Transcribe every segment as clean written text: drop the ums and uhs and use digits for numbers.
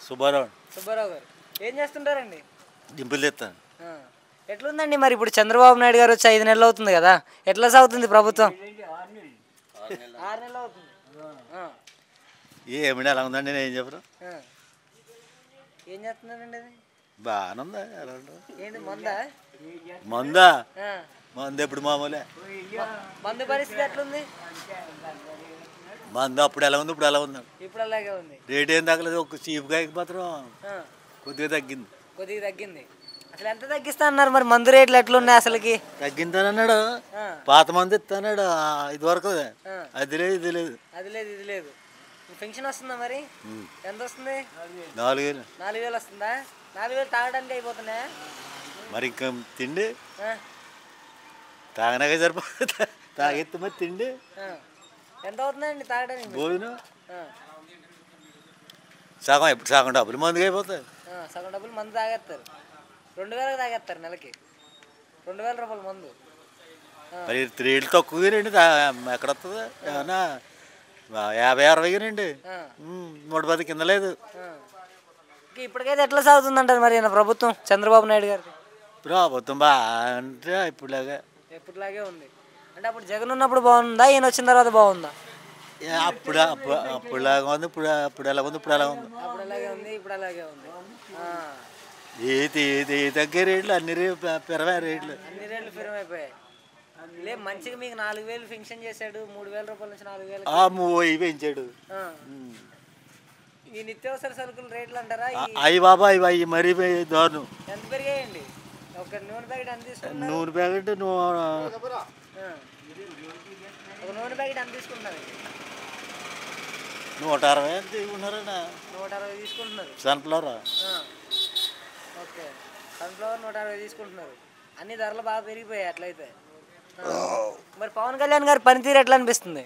సుబ్బారావు. సుబ్బారావు గారు ఏం చేస్తుంటారండి? డింపులు తెస్తాను. ఎట్లుందండి మరి ఇప్పుడు చంద్రబాబు నాయుడు గారు వచ్చి 5 నెలలు అవుతుంది కదా, ఎట్లా సాగుతుంది ప్రభుత్వం? 6 నెలలు అవుతుంది. ఏమిటి అలా ఉందండి, నేను ఏం చెప్పను. ఏం చేస్తున్నారండి అది? బాగానే ఉందా, ఎలా ఉంటుంది? ఏంటి మందా? మందా మందు ఎప్పుడు మామూలే. మందు పరిస్థితి ఎట్లుంది? మందు అప్పుడు ఎలా ఉంది, ఇప్పుడు ఎలా ఉంది. ఇప్పుడు అలాగే ఉంది. రేట్ ఏం తగ్గలేదు, ఒక చీపుకాయకి మాత్రం కొద్దిగా తగ్గింది. కొద్దిగా తగ్గింది. అసలు ఎంత తగ్గిస్తా అన్నారు మరి? మందు రేట్లు ఎట్లున్నాయి అసలుకి? తగ్గింతానన్నాడు, పాత మందు ఇస్తాడు. ఇది వరకు అది లేదు, ఇది లేదు, అది లేదు, ఇది లేదు. పెన్షన్ వస్తుందా మరి? ఎంత వస్తుంది? 4000. 4000 వస్తుందా? 4000 తాగడానికి అయిపోతున్నాయా మరి? ఇంకా తిండి తాగనాక సరిపోతుంది, తాగెత్తి మరి తిండి ఎంత అవుతుందండి తాగడానికి? భోజనం సగం, ఎప్పుడు సగం డబ్బులు మందుగా అయిపోతాయి. సగం డబ్బులు మందు తాగేస్తారు. 2000 తాగేస్తారు నెలకి. 2000 రూపాయలు మందు. మరి రేట్లు తక్కువ రండి, ఎక్కడ వస్తుంది? ఏమన్నా 50-60 రండి, 110 కింద లేదు. ఇప్పటికైతే ఎట్లా సాగుతుంది అంటారు మరి ప్రభుత్వం చంద్రబాబు నాయుడు గారు? ప్రభుత్వం అంటే ఎప్పుడులాగే ఉంది. అంటే అప్పుడు జగన్ ఉన్నప్పుడు బాగుందా, ఈయన వచ్చిన తర్వాత బాగుందా? అప్పుడులాగా ఉంది, అప్పుడు ఎలా ఉంది, ఇప్పుడు ఎలా ఉంది. అప్పుడు అలాగే ఉంది, ఇప్పుడు అలాగే ఉంది. ఏ తగ్గే రేట్లు అన్ని పెరవే రేట్లు, అన్ని రేట్లు పెరిగిపోయాయి. లేదు మంచిగా మీకు 4000 పెన్షన్ చేశాడు, 3000 రూపాయల నుంచి 4000 పెంచాడు. ఈ నిత్యావసర సరుకుల రేట్లు అంటారా? అయ్యి బాబా అవి మరీ దారుణం. ఎంత పెరిగాయండి? ఒక నూనె ప్యాకెట్ ఎంత తీసుకుంటారు? నూనె ప్యాకెట్ ఒక నూనె ప్యాకెట్ ఎంత తీసుకుంటున్నారు? 160 ఎంత తీసుకున్నారన్నా? 160 తీసుకుంటున్నారు. సన్ఫ్లవర్ ఓకే, సన్ఫ్లవర్ 160 తీసుకుంటున్నారు. అన్ని ధరలు బాగా పెరిగిపోయాయి అట్లయితే. మరి పవన్ కళ్యాణ్ గారి పనితీరు ఎట్లా అనిపిస్తుంది?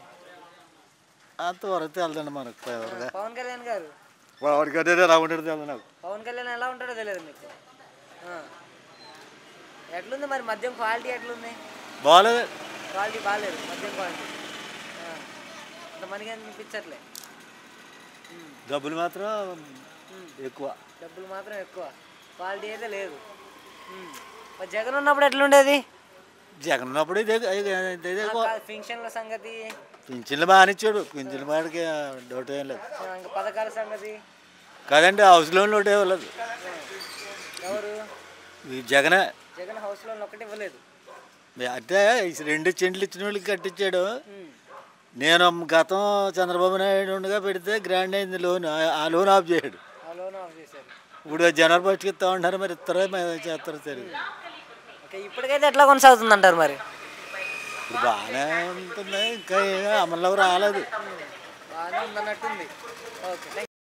అంతవరకు తెలదండి మనకు. పవన్ కళ్యాణ్ గారు ఎలా ఉంటాడో తెలియదు నాకు. పవన్ కళ్యాణ్ ఎలా ఉంటాడో తెలియదు మీకు? ఎట్లుంది మరి మద్యం క్వాలిటీ ఎట్లుంది? బాగాలేదు, క్వాలిటీ బాగాలేదు. మద్యం క్వాలిటీ అంత మనకి అనిపించట్లే. డబ్బులు మాత్రం ఎక్కువ. డబ్బులు మాత్రం ఎక్కువ, క్వాలిటీ అయితే లేదు. మరి జగన్ ఉన్నప్పుడు ఎట్లుండేది? జగన్ ఉన్నప్పుడు పింఛన్ల సంగతి, పింఛన్లు బాగానే ఇచ్చాడు. పింఛన్ల బాడికి డౌట్ ఏం లేదు. ఇంకా పథకాల సంగతి కాదండి, హౌస్ లోన్ ఒకటే ఇవ్వలేదు. ఎవరు? జగన్ హౌస్ లోన్ ఒకటి ఇవ్వలేదు. అంటే 2 చెంట్లు ఇచ్చిన వాళ్ళకి కట్టించాడు. నేను గతం చంద్రబాబు నాయుడు ఉండగా పెడితే గ్రాండ్ అయింది లోన్, ఆ లోన్ ఆఫ్ చేయడు. ఇప్పుడు జనవరి 1కి ఇస్తా ఉంటారు, మరి ఇస్తారో చేస్తారో తెలియదు. ఇప్పటికైతే ఎట్లా కొనసాగుతుంది అంటారు మరి? ఇప్పుడు బాగానే ఉంటుంది, ఇంకా అమల్లో రాలేదు. బాగానే ఉందన్నట్టుంది. ఓకే.